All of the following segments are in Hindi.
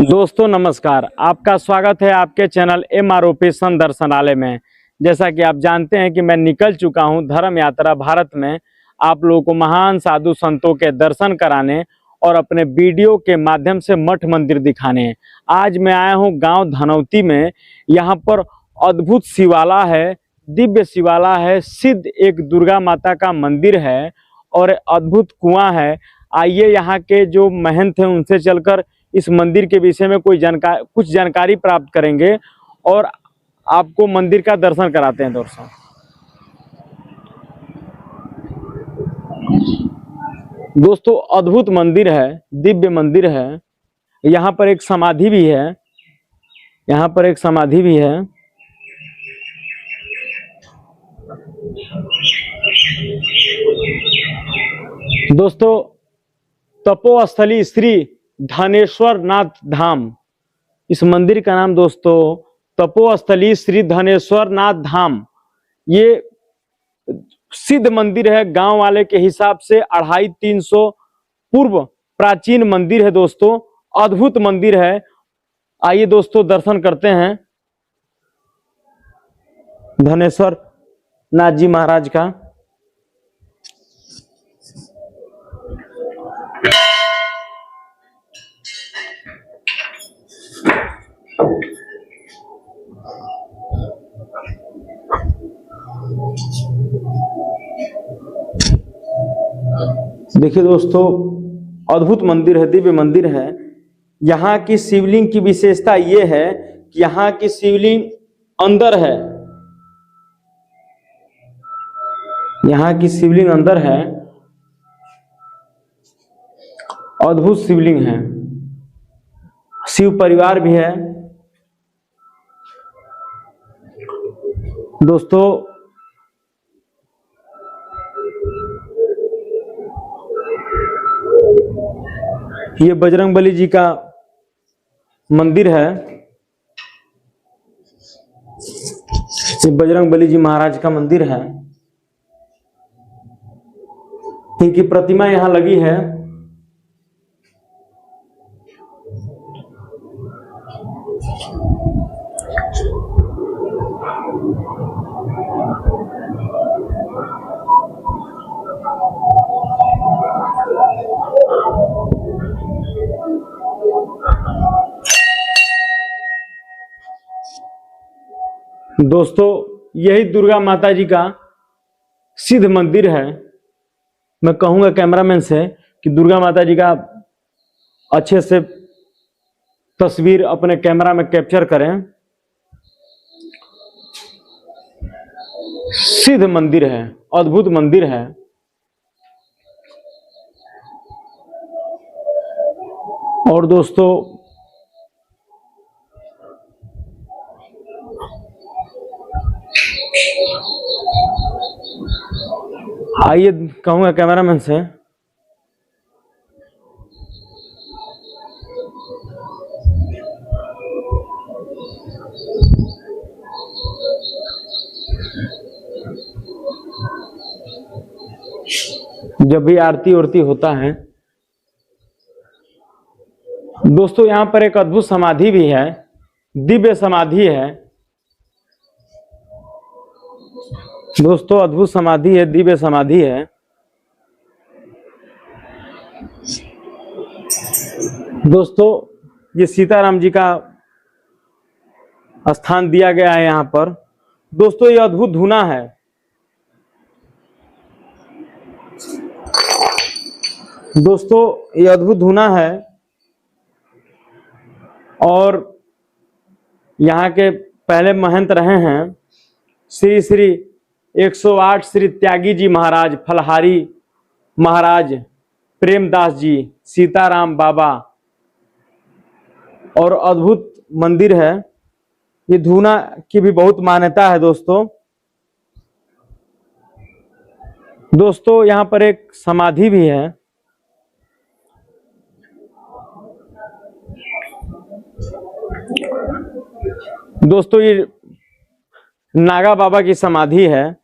दोस्तों नमस्कार, आपका स्वागत है आपके चैनल MROP संदर्शनालय में। जैसा कि आप जानते हैं कि मैं निकल चुका हूं धर्म यात्रा भारत में, आप लोगों को महान साधु संतों के दर्शन कराने और अपने वीडियो के माध्यम से मठ मंदिर दिखाने। आज मैं आया हूं गांव धनौती में। यहां पर अद्भुत शिवाला है, दिव्य शिवाला है, सिद्ध एक दुर्गा माता का मंदिर है और अद्भुत कुआं है। आइए यहाँ के जो महंत हैं उनसे चलकर इस मंदिर के विषय में कुछ जानकारी प्राप्त करेंगे और आपको मंदिर का दर्शन कराते हैं। दोस्तों अद्भुत मंदिर है, दिव्य मंदिर है। यहाँ पर एक समाधि भी है, यहाँ पर एक समाधि भी है। दोस्तों तपोस्थली श्री धनेश्वर नाथ धाम, इस मंदिर का नाम दोस्तों तपोस्थली श्री धनेश्वर नाथ धाम। ये सिद्ध मंदिर है, गांव वाले के हिसाब से 250-300 पूर्व प्राचीन मंदिर है दोस्तों, अद्भुत मंदिर है। आइए दोस्तों दर्शन करते हैं धनेश्वर नाथ जी महाराज का। देखिए दोस्तों अद्भुत मंदिर है, दिव्य मंदिर है। यहाँ की शिवलिंग की विशेषता ये है कि यहाँ की शिवलिंग अंदर है, यहाँ की शिवलिंग अंदर है, अद्भुत शिवलिंग है। शिव परिवार भी है दोस्तों। ये बजरंगबली जी का मंदिर है, ये बजरंगबली जी महाराज का मंदिर है। इनकी प्रतिमा यहां लगी है। दोस्तों यही दुर्गा माता जी का सिद्ध मंदिर है। मैं कहूंगा कैमरामैन से कि दुर्गा माता जी का अच्छे से तस्वीर अपने कैमरा में कैप्चर करें। सिद्ध मंदिर है, अद्भुत मंदिर है। और दोस्तों आइए कहूंगा कैमरामैन से जब भी आरती उरती होता है दोस्तों, यहां पर एक अद्भुत समाधि भी है, दिव्य समाधि है दोस्तों, अद्भुत समाधि है, दिव्य समाधि है। दोस्तों ये सीताराम जी का स्थान दिया गया है यहाँ पर। दोस्तों ये अद्भुत धुना है, दोस्तों ये अद्भुत धुना है। और यहाँ के पहले महंत रहे हैं श्री श्री 108 श्री त्यागी जी महाराज, फलहारी महाराज, प्रेमदास जी, सीताराम बाबा। और अद्भुत मंदिर है। ये धुना की भी बहुत मान्यता है दोस्तों। दोस्तों यहाँ पर एक समाधि भी है। दोस्तों ये नागा बाबा की समाधि है,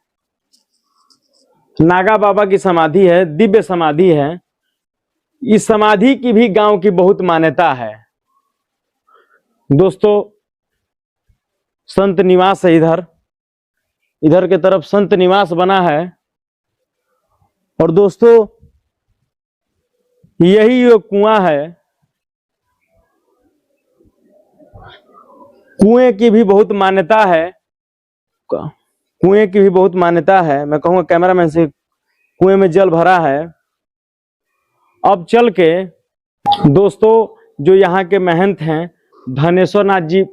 नागा बाबा की समाधि है, दिव्य समाधि है। इस समाधि की भी गांव की बहुत मान्यता है दोस्तों। संत निवास है, इधर के तरफ संत निवास बना है। और दोस्तों यही वो कुआं है। कुएं की भी बहुत मान्यता है, कुएं की भी बहुत मान्यता है। मैं कहूंगा कैमरामैन से, कुएं में जल भरा है। अब चल के दोस्तों जो यहाँ के महंत हैं धनेश्वर नाथ जी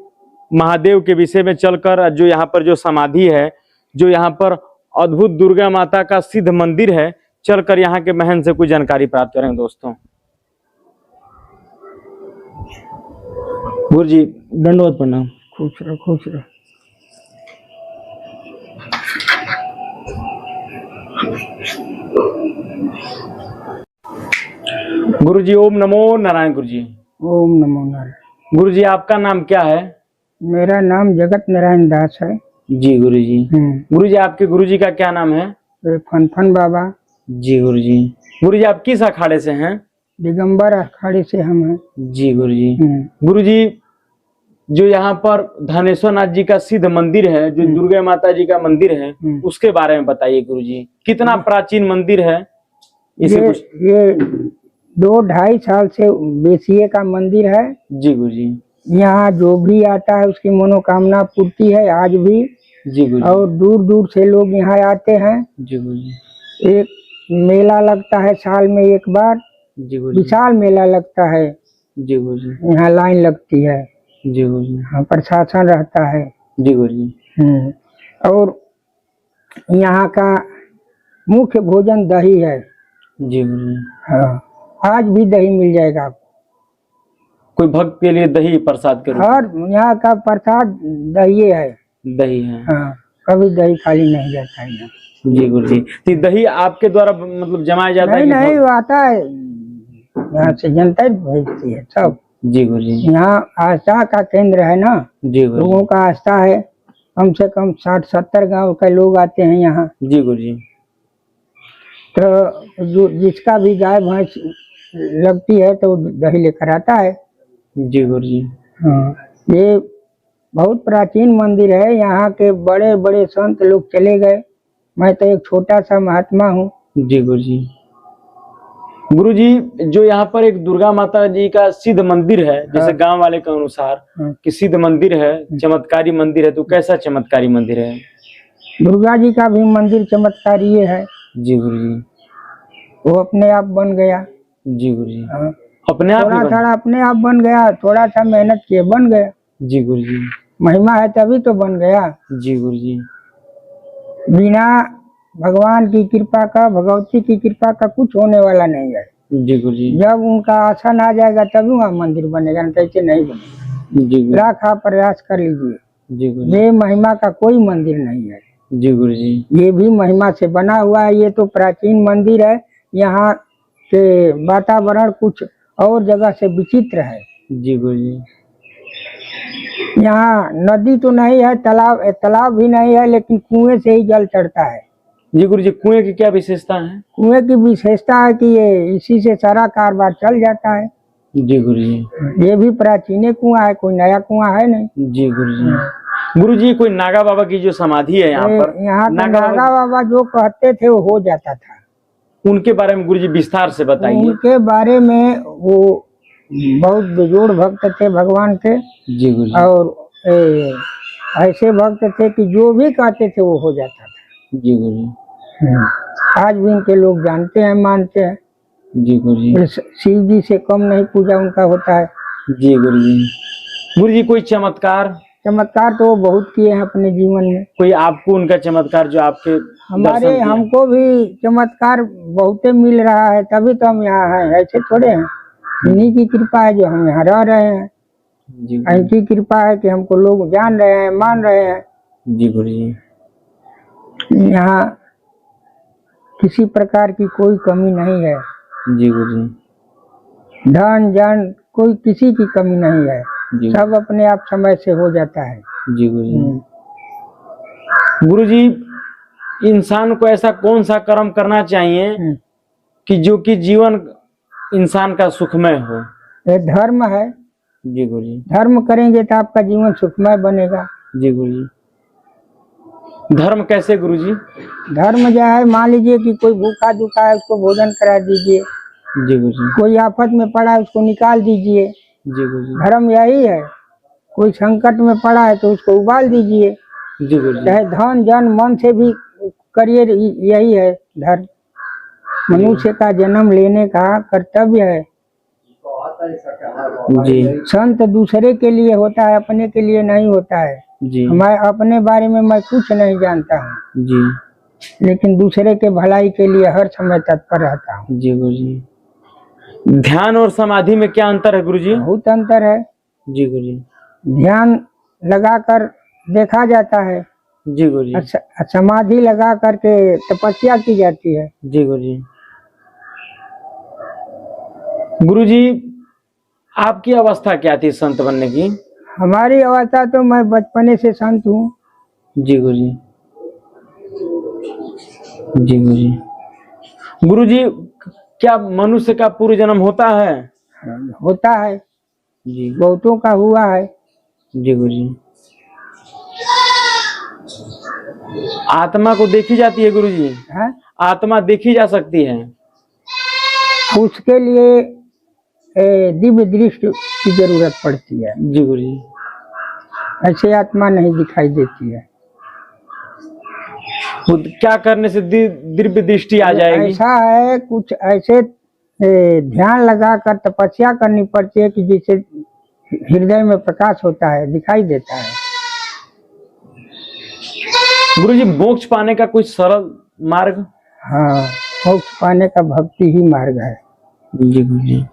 महादेव के विषय में चलकर, जो यहाँ पर जो समाधि है, जो यहाँ पर अद्भुत दुर्गा माता का सिद्ध मंदिर है, चलकर यहाँ के महंत से कुछ जानकारी प्राप्त करेंगे दोस्तों। गुरु जी दंडवत प्रणाम। खुश रहो, खुश रहो। गुरु जी ओम नमो नारायण। गुरु जी ओम नमो नारायण। गुरु जी आपका नाम क्या है? मेरा नाम जगत नारायण दास है। जी गुरु जी। गुरु जी आपके गुरु जी का क्या नाम है? फनफन बाबा। जी गुरु जी। गुरु जी आप किस अखाड़े से हैं? दिगंबर अखाड़े से हम हैं। जी गुरु जी। गुरु जी जो यहाँ पर धनेश्वर नाथ जी का सिद्ध मंदिर है, जो दुर्गा माता जी का मंदिर है, उसके बारे में बताइए गुरु जी। कितना प्राचीन मंदिर है? ये 2-2.5 साल से बेसिए का मंदिर है। जी गुरु जी। यहाँ जो भी आता है उसकी मनोकामना पूर्ति है आज भी। जी गुरु जी। और दूर दूर से लोग यहाँ आते हैं। जी गुरु जी। एक मेला लगता है साल में एक बार। जी गुरु जी। विशाल मेला लगता है। जी गुरु जी। यहाँ लाइन लगती है। जी गुरु जी। हाँ, प्रशासन रहता है। जी गुरु जी। और यहाँ का मुख्य भोजन दही है। जी गुरु जी। हाँ, आज भी दही मिल जाएगा आपको। कोई भक्त के लिए दही प्रसाद के रूप और यहाँ का प्रसाद दही है। दही है। हाँ, कभी दही खाली नहीं जाता है यहाँ। जी गुरु जी। तो दही आपके द्वारा मतलब जमाया जाता है? नहीं, वो आता है यहाँ से, जनता भेजती है सब। जी गुरु जी। यहाँ आस्था का केंद्र है ना। जी गुरु। लोगों का आस्था है। कम से कम 60-70 गांव के लोग आते हैं यहाँ। जी गुरु जी। तो जो जिसका भी गाय भैंस लगती है तो दही लेकर आता है। जी गुरु जी। हाँ, ये बहुत प्राचीन मंदिर है। यहाँ के बड़े बड़े संत लोग चले गए। मैं तो एक छोटा सा महात्मा हूँ। जी गुरु जी। गुरु जी जो यहाँ पर एक दुर्गा माता जी का सिद्ध मंदिर है, जैसे गांव वाले के अनुसार कि सिद्ध मंदिर है, चमत्कारी मंदिर है, तो कैसा चमत्कारी मंदिर है? दुर्गा जी का भी मंदिर चमत्कारी है। जी गुरु जी। वो अपने आप बन गया। जी गुरु जी। अपने आप थोड़ा अपने आप बन गया। थोड़ा सा मेहनत किए बन गया। जी गुरु जी। महिमा है तभी तो बन गया। जी गुरु जी। बिना भगवान की कृपा का, भगवती की कृपा का कुछ होने वाला नहीं है। जी गुरु जी। जब उनका आसन आ जाएगा तभी वहाँ मंदिर बनेगा, नहीं तो नहीं बनेगा। जी गुरु। लाख आप प्रयास कर लीजिए। जी गुरु। ये महिमा का कोई मंदिर नहीं है। जी गुरु जी। ये भी महिमा से बना हुआ है। ये तो प्राचीन मंदिर है। यहाँ के वातावरण कुछ और जगह से विचित्र है। जी गुरु जी। यहाँ नदी तो नहीं है, तालाब भी नहीं है, लेकिन कुएं से ही जल चढ़ता है। जी गुरु जी। कुएं की क्या विशेषता है? कुएं की विशेषता है कि ये इसी से सारा कारोबार चल जाता है। जी गुरु जी। ये भी प्राचीन कुआं है, कोई नया कुआं है नहीं। जी गुरु जी। गुरु जी कोई नागा बाबा की जो समाधि है यहाँ पर, यहाँ नागा बाबा जो कहते थे वो हो जाता था। उनके बारे में गुरु जी विस्तार से बताइए। उनके बारे में वो बहुत बेजोड़ भक्त थे भगवान के। जी गुरु जी। और ऐसे भक्त थे कि जो भी कहते थे वो हो जाता था। जी गुरु जी। आज भी इनके लोग जानते हैं, मानते हैं। जी गुरु जी। शिव जी से कम नहीं पूजा उनका होता है। जी गुरु जी। गुरु जी कोई चमत्कार तो वो बहुत किए हैं अपने जीवन में। कोई आपको उनका चमत्कार जो आपके हमारे हमको भी चमत्कार बहुते मिल रहा है, तभी तो हम यहाँ हैं। ऐसे थोड़े हैं। इन्हीं की कृपा है जो हम यहाँ रह रहे हैं। इनकी कृपा है कि हमको लोग जान रहे हैं, मान रहे हैं। जी गुरु जी। यहाँ किसी प्रकार की कोई कमी नहीं है। जी गुरु जी। धन जन कोई किसी की कमी नहीं है। सब अपने आप समय से हो जाता है। जी गुरु जी। गुरु जी इंसान को ऐसा कौन सा कर्म करना चाहिए कि जो कि जीवन इंसान का सुखमय हो। ये धर्म है, जी गुरु जी। धर्म करेंगे तो आपका जीवन सुखमय बनेगा। जी गुरु जी। धर्म कैसे गुरु जी? धर्म जो है, मान लीजिए कि कोई भूखा दुखा है उसको भोजन करा दीजिए, जी गुरु जी। कोई आफत में पड़ा है उसको निकाल दीजिए। जी गुरु जी। धर्म यही है। कोई संकट में पड़ा है तो उसको उबाल दीजिए। जी गुरु जी। चाहे धन जन मन से भी करिए, यही है धर्म। मनुष्य का जन्म लेने का कर्तव्य है। जी संत दूसरे के लिए होता है, अपने के लिए नहीं होता है। जी। मैं अपने बारे में मैं कुछ नहीं जानता हूँ, जी लेकिन दूसरे के भलाई के लिए हर समय तत्पर रहता हूँ। जी गुरु जी। ध्यान और समाधि में क्या अंतर है गुरु जी? बहुत अंतर है। जी गुरु जी। ध्यान लगाकर देखा जाता है, जी गुरु जी। समाधि लगा करके तपस्या की जाती है। जी गुरु जी। गुरु जी, आपकी अवस्था क्या थी संत बनने की? हमारी अवस्था तो मैं बचपने से संत हूँ। जी गुरु जी। जी गुरु जी। गुरु जी, क्या मनुष्य का पूर्व जन्म होता है? होता है, जी। बहुतों का हुआ है। जी गुरु जी। आत्मा को देखी जाती है गुरु जी? है? आत्मा देखी जा सकती है? उसके लिए दिव्य दृष्टि की जरूरत पड़ती है। जी गुरु जी। ऐसे आत्मा नहीं दिखाई देती है। क्या करने से दिव्य दृष्टि आ जाएगी? ऐसा है, कुछ ऐसे ध्यान लगाकर तपस्या करनी पड़ती है कि जिससे हृदय में प्रकाश होता है, दिखाई देता है। गुरु जी, मोक्ष पाने का कोई सरल मार्ग? हाँ, मोक्ष पाने का भक्ति ही मार्ग है। जी गुरु जी।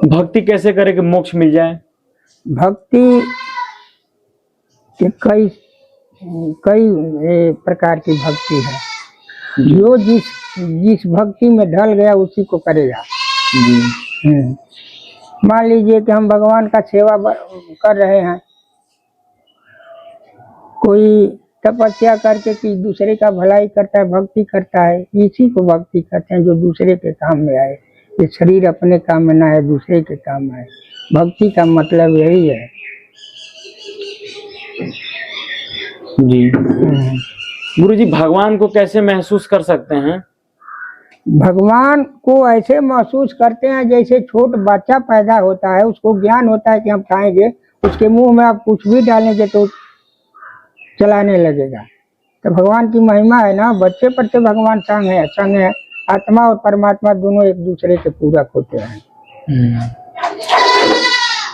भक्ति कैसे करें कि मोक्ष मिल जाए? भक्ति के कई प्रकार की भक्ति है। जो जिस भक्ति में ढल गया उसी को करेगा। मान लीजिए कि हम भगवान का सेवा कर रहे हैं, कोई तपस्या करके कि दूसरे का भलाई करता है, भक्ति करता है, इसी को भक्ति करते हैं जो दूसरे के काम में आए। ये शरीर अपने काम में ना है, दूसरे के काम में आए। भक्ति का मतलब यही है। जी। गुरु जी, भगवान को कैसे महसूस कर सकते हैं? भगवान को ऐसे महसूस करते हैं जैसे छोट बच्चा पैदा होता है, उसको ज्ञान होता है कि हम खाएंगे, उसके मुंह में आप कुछ भी डालेंगे तो चलाने लगेगा। तो भगवान की महिमा है ना, बच्चे पर से भगवान संग है। आत्मा और परमात्मा दोनों एक दूसरे के पूरक होते हैं।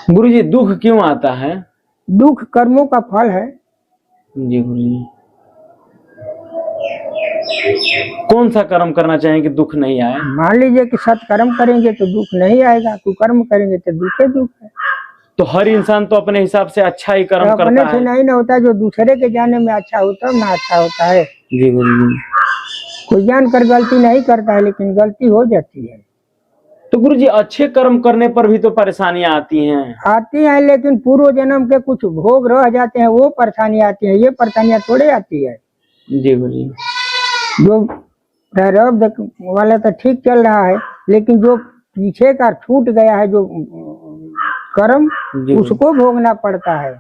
गुरु जी, दुख क्यों आता है? दुख कर्मों का फल है। जी गुरु जी। कौन सा कर्म करना चाहिए कि दुख नहीं आए? मान लीजिए कि सत्कर्म करेंगे तो दुख नहीं आएगा, कुकर्म करेंगे तो दुख है। तो हर इंसान तो अपने हिसाब से अच्छा ही कर्म करता है। अपने से नहीं ना होता, जो दूसरे के जाने में अच्छा होता है ना अच्छा होता है। जी गुरु जी। कोई जानकर गलती नहीं करता है, लेकिन गलती हो जाती है। तो गुरु जी, अच्छे कर्म करने पर भी तो परेशानियां आती हैं, लेकिन पूर्व जन्म के कुछ भोग रह जाते हैं, वो परेशानियां आती हैं। ये परेशानियां थोड़े आती है। जी गुरु जी। जो प्रारब्ध वाला तो ठीक चल रहा है, लेकिन जो पीछे का छूट गया है, जो कर्म, उसको भोगना पड़ता है।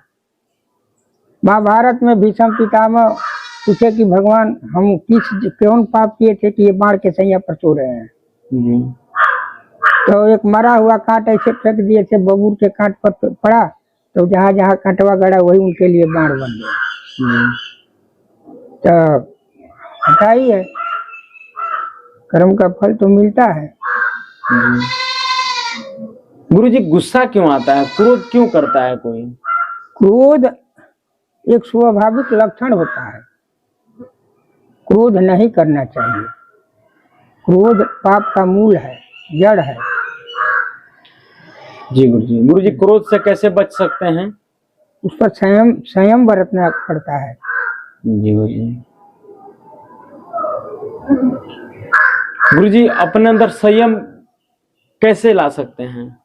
महाभारत में भीष्म पितामह पूछे कि भगवान, हम कौन पाप किए थे कि ये बाण के सैया पर सो रहे हैं? जी। तो एक मरा हुआ कांट ऐसे फेंक दिए थे, बबूर के कांट पर पड़ा, तो जहाँ जहाँ कांटवा गड़ा वही उनके लिए बाण बन गया। तो होता ही है, कर्म का फल तो मिलता है। गुरु जी, गुस्सा क्यों आता है? क्रोध क्यों करता है कोई? क्रोध एक स्वाभाविक लक्षण होता है। क्रोध नहीं करना चाहिए। क्रोध पाप का मूल है, जड़ है। जी गुरु जी। गुरु जी, क्रोध से कैसे बच सकते हैं? उस पर संयम बरतना पड़ता है। जी गुरु जी। गुरु जी, अपने अंदर संयम कैसे ला सकते हैं?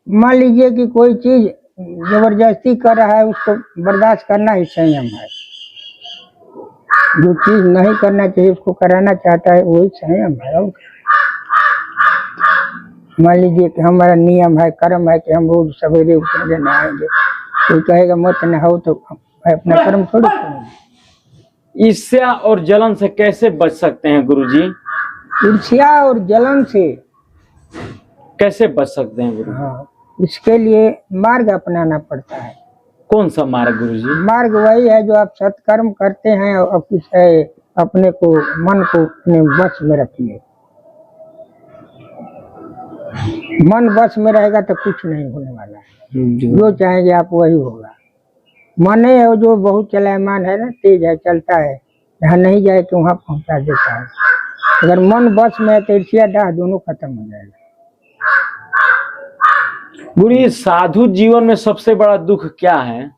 मान लीजिए कि कोई चीज जबरदस्ती कर रहा है, उसको बर्दाश्त करना ही संयम है। जो चीज नहीं करना चाहिए उसको कराना चाहता है, वही संयम है। और मान लीजिए कि हमारा नियम है, कर्म है कि हम रोज सवेरे उठेंगे नहाएंगे, कोई कहेगा मत नहाओ तो मैं अपना कर्म थोड़ी करूँगा। ईर्ष्या और जलन से कैसे बच सकते हैं गुरुजी? ईर्ष्या और जलन से कैसे बच सकते हैं गुरु? हाँ, इसके लिए मार्ग अपनाना पड़ता है। कौन सा मार्ग गुरुजी? मार्ग वही है जो आप सत्कर्म करते हैं और अपने को, मन को अपने वश में रखिए। मन वश में रहेगा तो कुछ नहीं होने वाला है, जो चाहेंगे आप वही होगा। मन है जो बहुत चलायमान है ना, तेज है, चलता है, जहाँ नहीं जाए कि वहाँ पहुँचा देता है। अगर मन वश में है तो ईर्ष्या दाह दोनों खत्म हो जाएगा। गुरु, साधु जीवन में सबसे बड़ा दुख क्या है?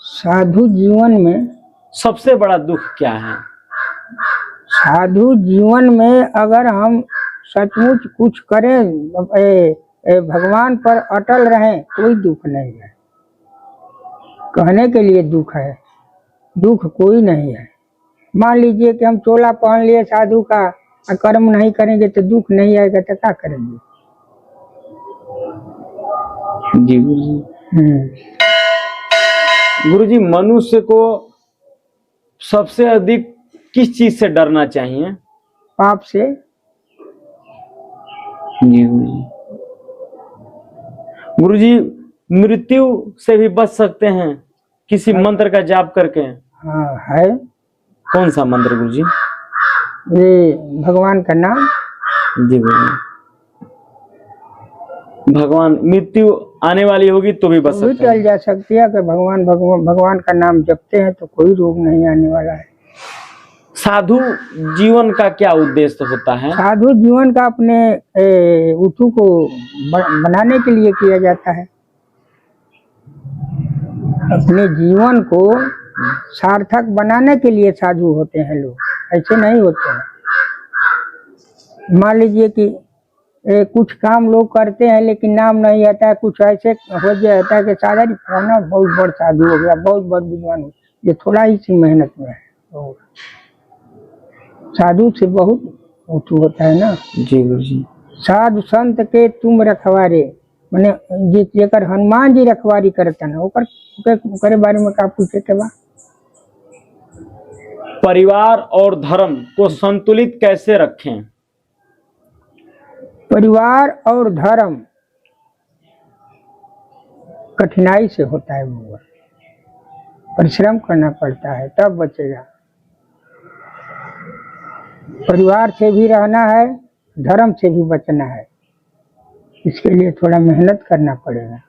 साधु जीवन में सबसे बड़ा दुख क्या है? साधु जीवन में अगर हम सचमुच कुछ करें, भगवान पर अटल रहें, कोई दुख नहीं है। कहने के लिए दुख है, दुख कोई नहीं है। मान लीजिए कि हम चोला पहन लिए साधु का, कर्म नहीं करेंगे तो दुख नहीं आएगा, तो क्या करेंगे? जी गुरुजी। गुरुजी, मनुष्य को सबसे अधिक किस चीज से डरना चाहिए? पाप से। जी गुरुजी। गुरुजी, मृत्यु से भी बच सकते हैं किसी मंत्र का जाप करके? हाँ है। कौन सा मंत्र गुरुजी? ये भगवान का नाम। जी गुरुजी। भगवान, मृत्यु आने वाली होगी तो भी बच सकते हैं? चल जा सकती है कि भगवान का नाम जपते हैं तो कोई रोग नहीं आने वाला है। साधु जीवन का क्या उद्देश्य होता है? साधु जीवन का अपने उठू को बनाने के लिए किया जाता है। अपने जीवन को सार्थक बनाने के लिए साधु होते हैं लोग, ऐसे नहीं होते हैं। मान लीजिए कि कुछ काम लोग करते हैं लेकिन नाम नहीं आता है, कुछ ऐसे हो जाता है कि साधा फलाना बहुत बड़ साधु हो गया, बहुत बड़ विद्वान हो, ये थोड़ा ही सी मेहनत में है। तो साधु से बहुत ऊँचू होता है ना। जी गुरुजी। साधु संत के तुम रखवारे, मैंने जेकर हनुमान जी रखवारी करता ना, ओकर बारे में का पूछे के बा? परिवार और धर्म को संतुलित कैसे रखें? परिवार और धर्म कठिनाई से होता है, वो परिश्रम करना पड़ता है तब बचेगा। परिवार से भी रहना है, धर्म से भी बचना है, इसके लिए थोड़ा मेहनत करना पड़ेगा।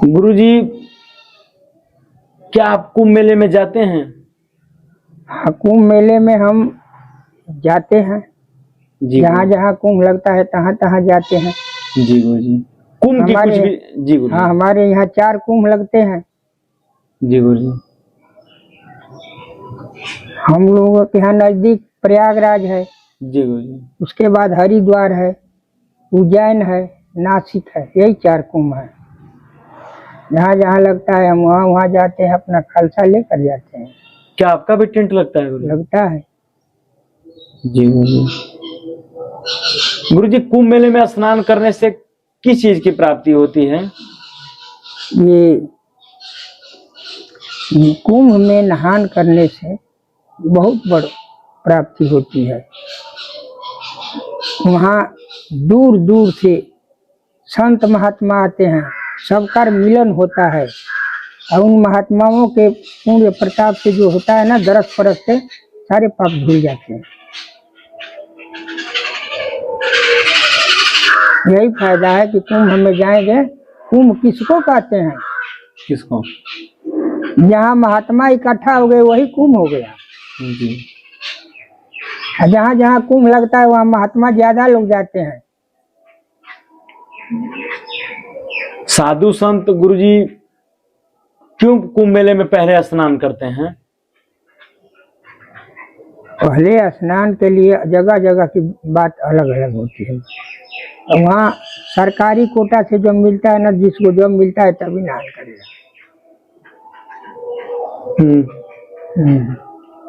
गुरुजी, क्या आप कुंभ मेले में जाते हैं? हाँ, कुंभ मेले में हम जाते हैं। जहाँ जहाँ कुंभ लगता है तहाँ तहाँ जाते हैं। जी गुरुजी। कुंभ की कुछ भी? जी गुरुजी। हाँ, हमारे यहाँ 4 कुंभ लगते हैं। जी गुरुजी। हम लोगों के यहाँ नजदीक प्रयागराज है। जी गुरुजी। उसके बाद हरिद्वार है, उज्जैन है, नासिक है, यही 4 कुंभ है। जहाँ जहाँ लगता है हम वहाँ जाते हैं, अपना खालसा लेकर जाते हैं। क्या आपका भी टेंट लगता है गुरुजी? लगता है। जी गुरुजी। गुरुजी, कुंभ मेले में स्नान करने से किस चीज की प्राप्ति होती है? ये कुंभ में नहान करने से बहुत बड़ी प्राप्ति होती है। वहाँ दूर दूर से संत महात्मा आते हैं, सबका मिलन होता है और उन महात्माओं के पुण्य प्रताप से जो होता है ना, दरस परस से सारे पाप धुल जाते हैं। यही फायदा है कि कुंभ में जाएंगे। कुंभ किसको कहते हैं? किसको? जहाँ महात्मा इकट्ठा हो गए वही कुंभ हो गया। जी। जहाँ जहाँ कुंभ लगता है वहाँ महात्मा ज्यादा लोग जाते हैं। साधु संत गुरुजी क्यों कुंभ मेले में पहले स्नान करते हैं? पहले स्नान के लिए जगह जगह की बात अलग अलग होती है। वहाँ सरकारी कोटा से जब मिलता है ना, जिसको जब मिलता है तभी नहान करेगा।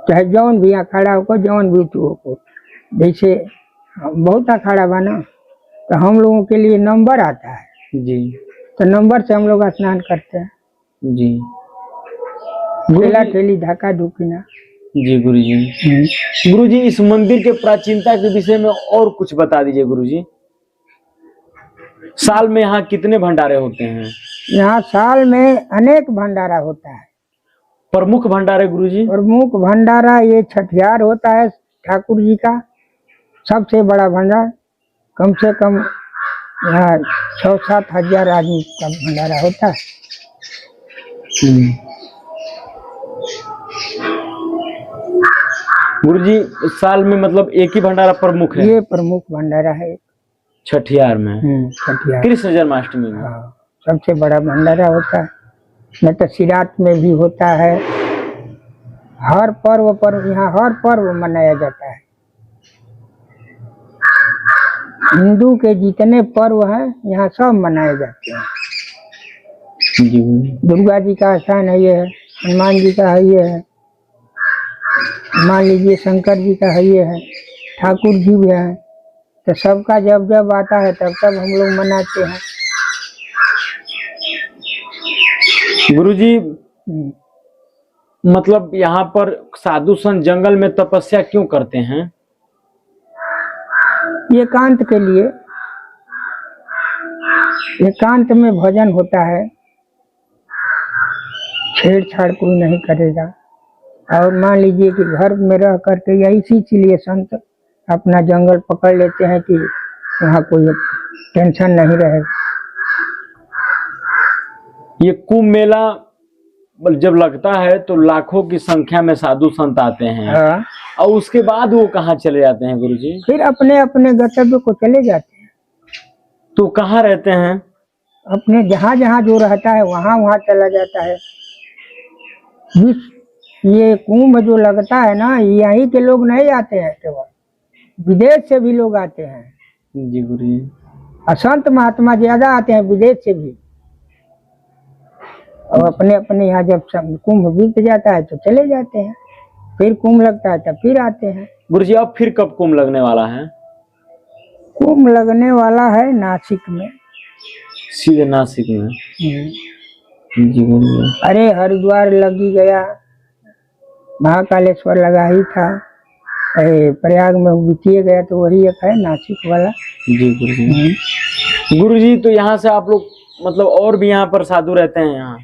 चाहे जौन भी अखाड़ा हो जौन भी तू हो, जैसे बहुत अखाड़ा बना तो हम लोगों के लिए नंबर आता है जी तो नंबर से हम लोग स्नान करते हैं। जी ठेला ठेली धक्का धुकी ना। जी गुरु जी इस मंदिर के प्राचीनता के विषय में और कुछ बता दीजिए गुरु जी। साल में यहाँ कितने भंडारे होते हैं? यहाँ साल में अनेक भंडारा होता है। प्रमुख भंडारे गुरु जी? प्रमुख भंडारा ये छठियार होता है ठाकुर जी का, सबसे बड़ा भंडार। कम से कम यहाँ 6-7 हजार आदमी का भंडारा होता है। गुरुजी साल में मतलब एक ही भंडारा प्रमुख है? ये प्रमुख भंडारा है छठियार में। छठियार कृष्ण जन्माष्टमी में। हाँ, सबसे बड़ा भंडारा होता है। न तो सिरात में भी होता है। हर पर्व पर यहाँ हर पर्व मनाया जाता है। हिंदू के जितने पर्व हैं यहाँ सब मनाए जाते हैं। दुर्गा जी का स्थान है ये है, हनुमान जी का है ये है, मान लीजिए शंकर जी का है ये है, ठाकुर जी भी है। तो सबका जब जब आता है तब तब हम लोग मनाते हैं। गुरुजी मतलब यहाँ पर साधु संत जंगल में तपस्या क्यों करते हैं? एकांत के लिए। एकांत में भजन होता है, छेड़छाड़ कोई नहीं करेगा। और मान लीजिए कि घर में रह करके या इसीलिए संत अपना जंगल पकड़ लेते हैं कि वहाँ कोई टेंशन नहीं रहेगा। ये कुंभ मेला जब लगता है तो लाखों की संख्या में साधु संत आते हैं। हाँ। और उसके बाद वो कहाँ चले जाते हैं गुरुजी? फिर अपने अपने गंतव्य को चले जाते हैं। तो कहाँ रहते हैं? अपने जहाँ जहाँ जो रहता है वहाँ वहाँ चला जाता है। ये कुंभ जो लगता है ना, यहीं के लोग नहीं आते हैं, केवल विदेश से भी लोग आते हैं। जी गुरुजी। असंत महात्मा ज्यादा आते हैं विदेश से भी। और अपने अपने यहाँ जब कुंभ बीत जाता है तो चले जाते हैं। फिर कुंभ लगता है तब फिर आते हैं। गुरुजी अब फिर कब कुंभ लगने वाला है? कुंभ लगने वाला है नासिक में। सीधे नासिक में? जी गुरुजी। अरे हरिद्वार लगी गया, महाकालेश्वर लगा ही था, प्रयाग में बीतिए गया तो वही एक है नासिक वाला। जी गुरुजी। गुरुजी तो यहाँ से आप लोग मतलब और भी यहाँ पर साधु रहते हैं यहाँ?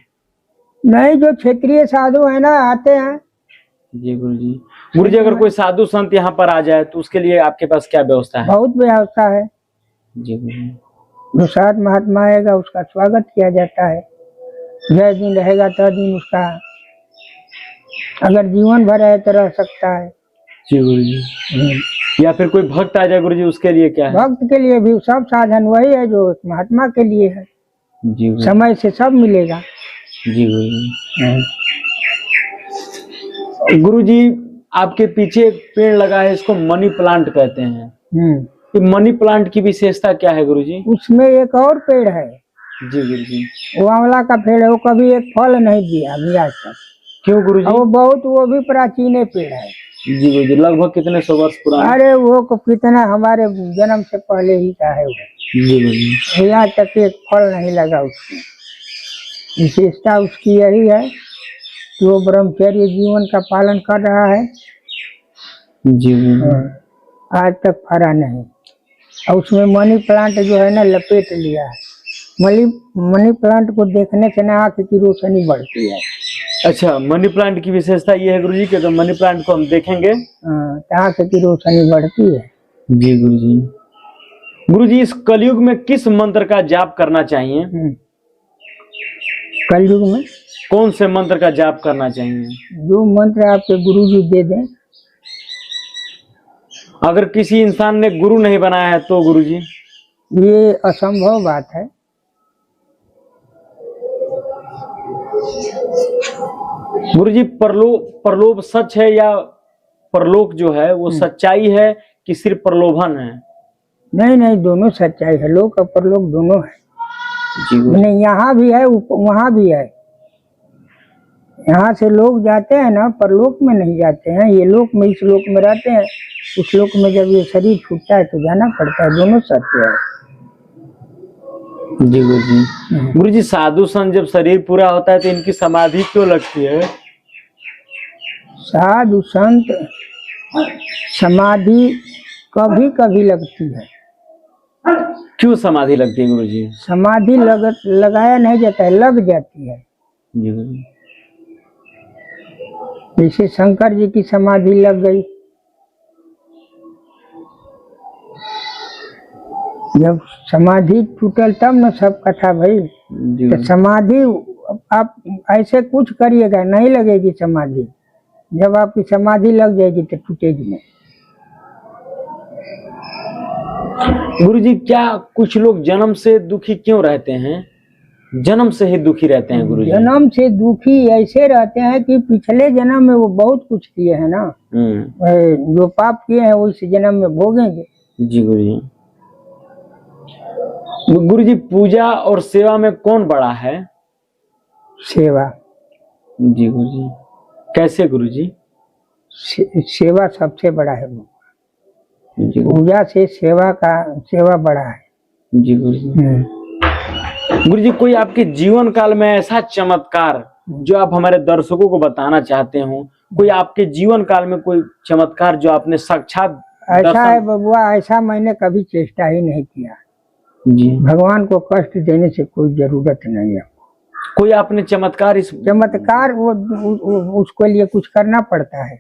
नहीं, जो क्षेत्रीय साधु है ना आते हैं। जी गुरुजी। गुरुजी अगर कोई साधु संत यहाँ पर आ जाए तो उसके लिए आपके पास क्या व्यवस्था है? बहुत व्यवस्था है। जी गुरुजी। जो सात महात्मा आएगा उसका स्वागत किया जाता है। जय दिन रहेगा तो दिन उसका, अगर जीवन भर है तो रह सकता है। जी गुरुजी। या फिर कोई भक्त आ जाए गुरुजी उसके लिए क्या है? भक्त के लिए भी सब साधन वही है जो महात्मा के लिए है। जी समय से सब मिलेगा। जी गुरुजी। गुरुजी आपके पीछे एक पेड़ लगा है, इसको मनी प्लांट कहते हैं। ये मनी प्लांट की विशेषता क्या है गुरुजी? उसमें एक और पेड़ है। जी गुरुजी। वो आंवला का पेड़ है, वो कभी एक फल नहीं दिया अभी आज तक। क्यों गुरुजी? वो भी प्राचीन पेड़ है। जी गुरुजी। लगभग कितने 100 वर्ष पुराना? अरे वो कितना हमारे जन्म से पहले ही का है वो। जी गुरुजी। आज तक एक फल नहीं लगा उसमें। विशेषता उसकी यही है कि वो ब्रह्मचर्य जीवन का पालन कर रहा है। जी आज तक फरा नहीं। और उसमें मनी प्लांट जो है ना लपेट लिया है। मनी प्लांट को देखने से ना आँख की रोशनी बढ़ती है। अच्छा, मनी प्लांट की विशेषता ये है गुरुजी कि अगर मनी प्लांट को हम देखेंगे तो आँख की रोशनी बढ़ती है। जी गुरुजी। गुरुजी इस कलयुग में किस मंत्र का जाप करना चाहिए? कलयुग में कौन से मंत्र का जाप करना चाहिए? जो मंत्र आपके गुरु जी दे दें। अगर किसी इंसान ने गुरु नहीं बनाया है तो गुरुजी? ये असंभव बात है। गुरुजी परलोभ सच है या परलोक जो है वो सच्चाई है कि सिर्फ प्रलोभन है? नहीं, दोनों सच्चाई है। लोक और परलोक दोनों है। नहीं, यहाँ भी है वहाँ भी है। यहाँ से लोग जाते हैं ना, परलोक में नहीं जाते हैं, ये लोक में, इस लोक में रहते हैं। उस लोक में जब ये शरीर छूटता है तो जाना पड़ता है, दोनों सत्य है। जी गुरु जी, साधु संत जब शरीर पूरा होता है तो इनकी समाधि क्यों लगती है? साधु संत समाधि कभी कभी लगती है। क्यों समाधि लगती है गुरु जी? समाधि लगाया नहीं जाता है, लग जाती है। जी गुरु जी। जैसे शंकर जी की समाधि लग गई, जब समाधि टूटल तब न सब कथा भई। तो समाधि आप ऐसे कुछ करिएगा नहीं लगेगी समाधि, जब आपकी समाधि लग जाएगी तो टूटेगी नहीं। गुरुजी, क्या कुछ लोग जन्म से दुखी क्यों रहते हैं? जन्म से ही दुखी रहते हैं गुरुजी? जन्म से दुखी ऐसे रहते हैं कि पिछले जन्म में वो बहुत कुछ किए हैं ना, जो पाप किए हैं वो इस जन्म में भोगेंगे। जी गुरुजी। गुरुजी, पूजा और सेवा में कौन बड़ा है? सेवा। जी गुरुजी। कैसे गुरुजी? सेवा सबसे बड़ा है वो। पूजा से सेवा बड़ा है। जी गुरुजी। गुरुजी, कोई आपके जीवन काल में ऐसा चमत्कार जो आप हमारे दर्शकों को बताना चाहते हो? कोई आपके जीवन काल में कोई चमत्कार जो आपने साक्षात? ऐसा है बबुआ, ऐसा मैंने कभी चेष्टा ही नहीं किया। जी। भगवान को कष्ट देने से कोई जरूरत नहीं है। कोई आपने चमत्कार? इस चमत्कार वो उसके लिए कुछ करना पड़ता है,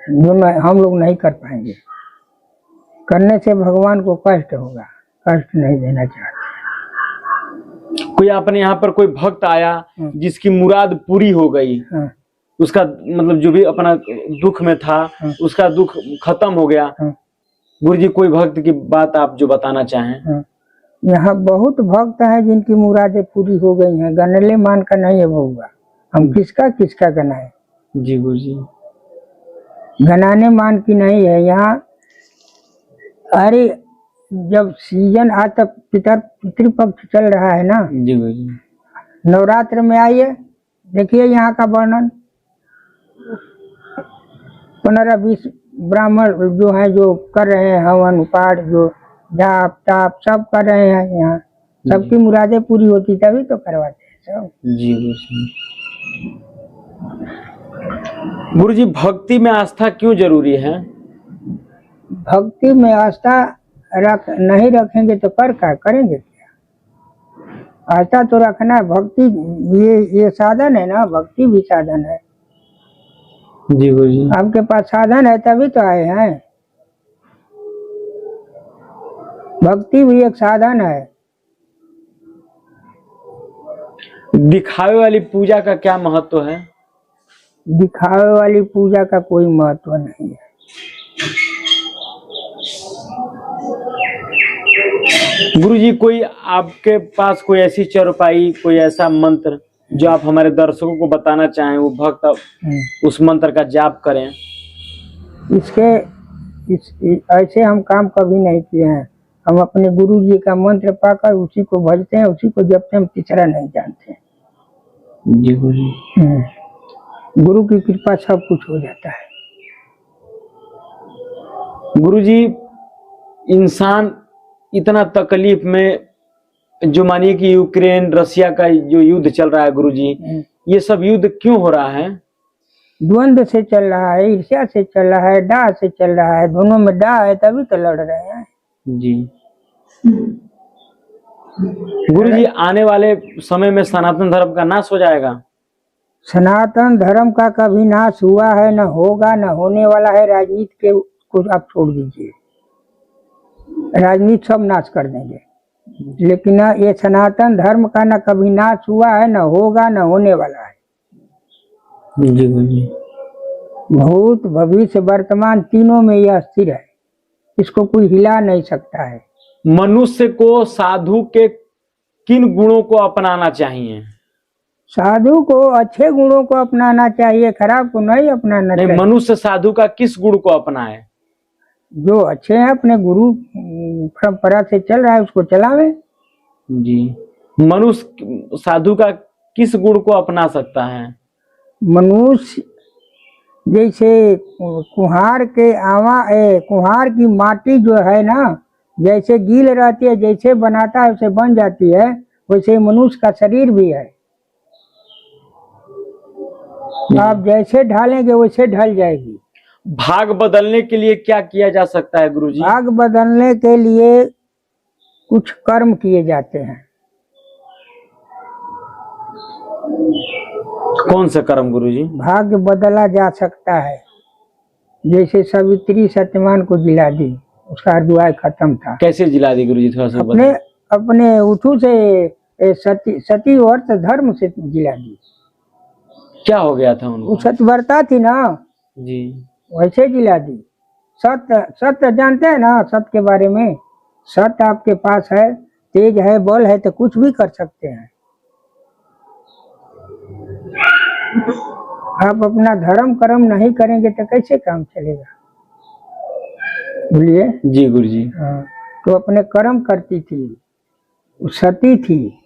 जो हम लोग नहीं कर पाएंगे। करने से भगवान को कष्ट होगा, कष्ट नहीं देना चाहते। कोई आपने यहाँ पर कोई भक्त आया जिसकी मुराद पूरी हो गई, उसका मतलब जो भी अपना दुख में था उसका दुख खत्म हो गया। गुरुजी, कोई भक्त की बात आप जो बताना चाहें? यहाँ बहुत भक्त हैं जिनकी मुरादें पूरी हो गई हैं, गनले मान का नहीं है बउआ। हम किसका गनाए? जी गुरुजी। गनाने मान की नहीं है यहाँ। अरे जब सीजन आता, पितृपक्ष चल रहा है ना। जी गुरुजी। नवरात्र में आइए, देखिए यहाँ का वर्णन। 15-20 ब्राह्मण जो हैं, जो कर रहे हैं हवन पाठ, जो जाप ताप सब कर रहे हैं यहाँ। सबकी मुरादें पूरी होती तभी तो करवाते हैं सब। जी गुरुजी, भक्ति में आस्था क्यों जरूरी है? भक्ति में आस्था नहीं रखेंगे तो करेंगे क्या? आस्था तो रखना है। भक्ति ये साधन है ना, भक्ति भी साधन है। जी गुरुजी। आपके पास साधन है तभी तो आए हैं। भक्ति भी एक साधन है। दिखावे वाली पूजा का क्या महत्व है? दिखावे वाली पूजा का कोई महत्व नहीं है। गुरुजी, कोई आपके पास कोई ऐसी चौपाई, कोई ऐसा मंत्र जो आप हमारे दर्शकों को बताना चाहें, वो भक्त उस मंत्र का जाप करें? ऐसे हम काम कभी नहीं किए हैं। हम अपने गुरु जी का मंत्र पाकर उसी को भजते हैं, उसी को जपते हैं। हम तीसरा नहीं जानते हैं। जी गुरुजी। गुरु की कृपा सब कुछ हो जाता है। गुरुजी, इंसान इतना तकलीफ में, जो मानिए कि यूक्रेन रसिया का जो युद्ध चल रहा है गुरुजी, ये सब युद्ध क्यों हो रहा है? द्वंद्व से चल रहा है, ईर्ष्या से चल रहा है, डाह से चल रहा है। दोनों में डाह है तभी तो लड़ रहे हैं। जी। गुरुजी, आने वाले समय में सनातन धर्म का नाश हो जाएगा? सनातन धर्म का कभी नाश हुआ है, न होगा, न होने वाला है। राजनीति के कुछ आप छोड़ दीजिए, राजनीति सब नाश कर देंगे, लेकिन ये सनातन धर्म का न कभी नाश हुआ है, न होगा, न होने वाला है। जी जी। भूत भविष्य वर्तमान तीनों में यह स्थिर है, इसको कोई हिला नहीं सकता है। मनुष्य को साधु के किन गुणों को अपनाना चाहिए? साधु को अच्छे गुणों को अपनाना चाहिए, खराब को नहीं अपनाना चाहिए। मनुष्य साधु का किस गुण को अपनाए? जो अच्छे हैं, अपने गुरु परंपरा से चल रहा है उसको चलावे। जी। मनुष्य साधु का किस गुण को अपना सकता है? मनुष्य जैसे कुम्हार के कुम्हार की माटी जो है ना, जैसे गील रहती है, जैसे बनाता है वैसे बन जाती है, वैसे मनुष्य का शरीर भी है। आप जैसे ढालेंगे वैसे ढल जाएगी। भाग बदलने के लिए क्या किया जा सकता है गुरुजी? भाग बदलने के लिए कुछ कर्म किए जाते हैं। कौन सा कर्म गुरुजी? भाग्य बदला जा सकता है। जैसे सावित्री सत्यवान को जिला दी, उसका दुआ खत्म था। कैसे जिला दी गुरुजी? थोड़ा सा अपने अपने उठू से सती व्रत धर्म से जिला दी। क्या हो गया था उनको? वो सतव्रता थी ना जी, वैसे जिला दी। सत्य जानते हैं ना, सत्य के बारे में। सत्य आपके पास है, तेज है, बल है, तो कुछ भी कर सकते हैं। आप अपना धर्म कर्म नहीं करेंगे तो कैसे काम चलेगा? बोलिए जी गुरुजी। हाँ, तो अपने कर्म करती थी, सती थी।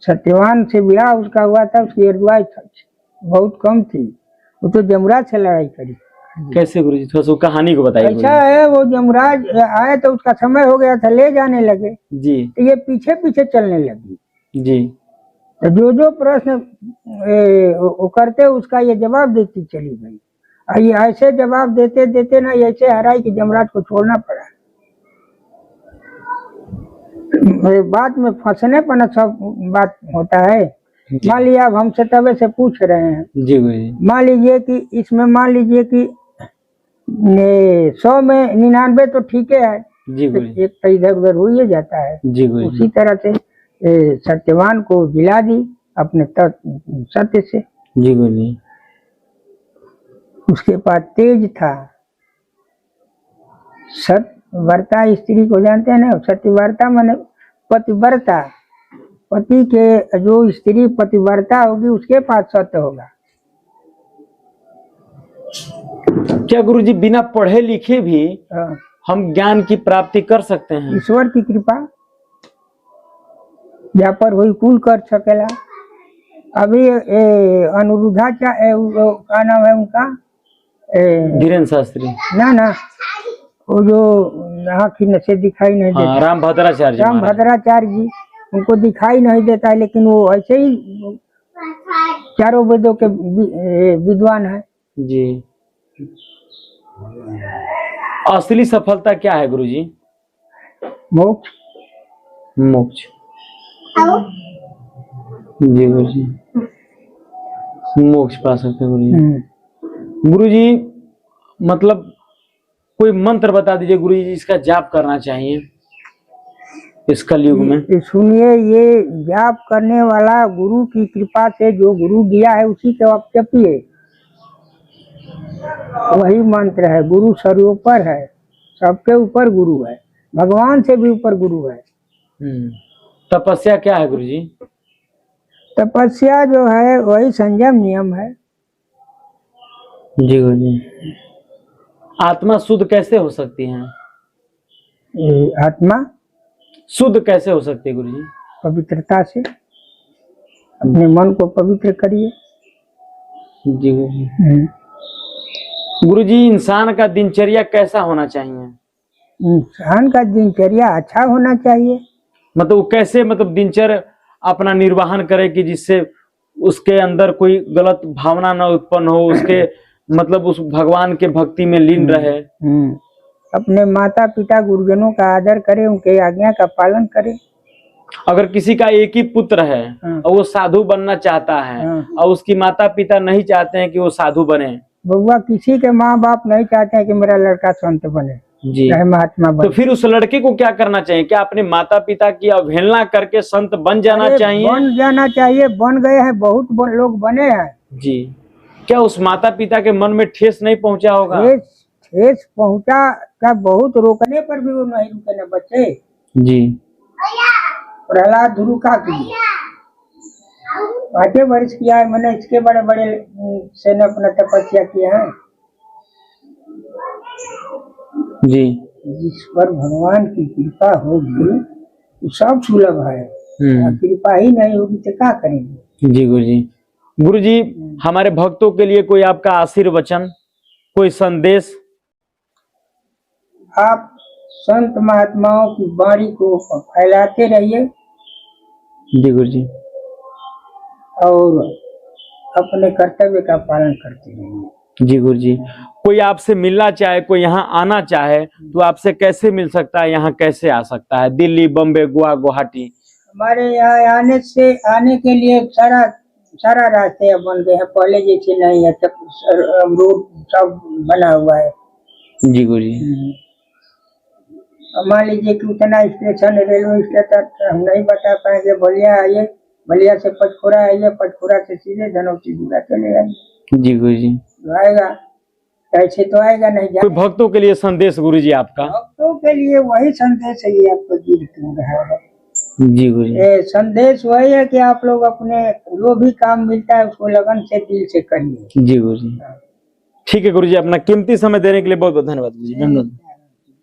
सत्यवान से ब्याह उसका हुआ था, उसकी अगुवाई बहुत कम थी। वो तो जमराज से लड़ाई करी। कैसे गुरुजी? थोड़ा सा कहानी को बताइए। ऐसा है, वो जमराज आए तो उसका समय हो गया था, ले जाने लगे जी। तो ये पीछे पीछे चलने लगी जी। तो जो प्रश्न वो करते उसका ये जवाब देती चली गई। और ये ऐसे जवाब देते देते ना ऐसे हराई कि जमराज को छोड़ना पड़ा। बात में फंसने पर ना सब बात होता है। मान लीजिए आप हमसे तवे से पूछ रहे हैं जी गुरुजी। मान लीजिए कि इसमें मान लीजिए कि 100 में 99 तो ठीक है जी तो गुरुजी। एक तो इधर उधर हो ही जाता है। जी गुरुजी। उसी तरह से सत्यवान को जिला दी अपने सत्य से। जी गुरुजी। उसके पास तेज था। सत्यव्रता स्त्री को जानते हैं ना, सत्यव्रता माने पतिव्रता। पति के जो स्त्री पतिव्रता होगी उसके पास सत्य होगा। क्या गुरुजी बिना पढ़े लिखे भी हम ज्ञान की प्राप्ति कर सकते हैं? ईश्वर की कृपा जहाँ पर हुई कुल कर सकेला। अभी अनुरुद्धा का नाम है उनका धीरेन्द्र शास्त्री ना वो जो आँखी नशे दिखाई नहीं देता। हाँ, राम भद्राचार्य जी उनको दिखाई नहीं देता है, लेकिन वो ऐसे ही चारों वेदों के विद्वान है जी। असली सफलता क्या है गुरुजी? मोक्ष। मोक्ष। जी गुरुजी, मोक्ष पा सकते हैं गुरुजी। गुरुजी मतलब कोई मंत्र बता दीजिए गुरुजी जिसका जाप करना चाहिए इस कलयुग में। सुनिए, ये जाप करने वाला गुरु की कृपा से जो गुरु दिया है उसी को आप जपिए। वही मंत्र है। गुरु सर्वोपर है, सबके ऊपर गुरु है, भगवान से भी ऊपर गुरु है। तपस्या क्या है गुरुजी? तपस्या जो है वही संयम नियम है। जी गुरुजी। आत्मा शुद्ध कैसे हो सकती है? आत्मा शुद्ध कैसे हो सकती है गुरुजी? पवित्रता से। अपने मन को पवित्र करिए। जी गुरुजी। गुरुजी इंसान का दिनचर्या कैसा होना चाहिए? इंसान का दिनचर्या अच्छा होना चाहिए। मतलब वो कैसे मतलब दिनचर्या अपना निर्वाहन करे कि जिससे उसके अंदर कोई गलत भावना न उत्पन्न हो, उसके मतलब उस भगवान के भक्ति में लीन रहे। अपने माता पिता गुरुजनों का आदर करे, उनके आज्ञा का पालन करे। अगर किसी का एक ही पुत्र है और वो साधु बनना चाहता है और उसकी माता पिता नहीं चाहते हैं कि वो साधु बने। बउआ, किसी के माँ बाप नहीं चाहते हैं कि मेरा लड़का संत बने जी, महात्मा बने। तो फिर उस लड़के को क्या करना चाहिए? क्या अपने माता पिता की अवहेलना करके संत बन जाना चाहिए? बन जाना चाहिए। बन गए हैं, बहुत लोग बने हैं जी। क्या उस माता पिता के मन में ठेस नहीं पहुंचा होगा? ठेस पहुंचा का बहुत रोकने पर भी वो नहीं रुके न बच्चे। जी। प्रहलाद ध्रुव का किया 5 वर्ष किया है मैंने, इसके बड़े बड़े से ने अपना तपस्या किया है। जी। जिस पर भगवान की कृपा होगी वो सब सुलभ है। कृपा ही नहीं होगी तो क्या करेंगे? जी गुरु जी। गुरु जी, हमारे भक्तों के लिए कोई आपका आशीर्वचन, कोई संदेश? आप संत महात्माओं की वाणी को फैलाते रहिए जी गुरु जी। और अपने कर्तव्य का पालन करते रहिए। जी गुरु जी। कोई आपसे मिलना चाहे, कोई यहाँ आना चाहे तो आपसे कैसे मिल सकता है, यहाँ कैसे आ सकता है? दिल्ली, बम्बे, गोवा, गुवाहाटी? हमारे यहाँ आने के लिए सारा रास्ते अब बन गए हैं, पहले जैसे नहीं है, रोड सब बना हुआ है। जी गुरु जी। अब मान लीजिए कि उतना स्टेशन, रेलवे स्टेशन हम नहीं बता पाएंगे। बलिया आइए, बलिया से पचखुरा आइए, पचखुरा से सीधे धनौती जिला चले आइए। जी गुरु जी। आएगा कैसे तो आएगा नहीं। कोई भक्तों के लिए संदेश गुरु जी आपका? भक्तों के लिए वही संदेश है, ये आपको गिर क्यों रहा है। जी गुरु जी। ये संदेश वही है कि आप लोग अपने जो भी काम मिलता है उसको लगन से, दिल से करिए। जी गुरु जी। ठीक है गुरु जी, अपना कीमती समय देने के लिए बहुत बहुत धन्यवाद गुरु जी। धन्यवाद।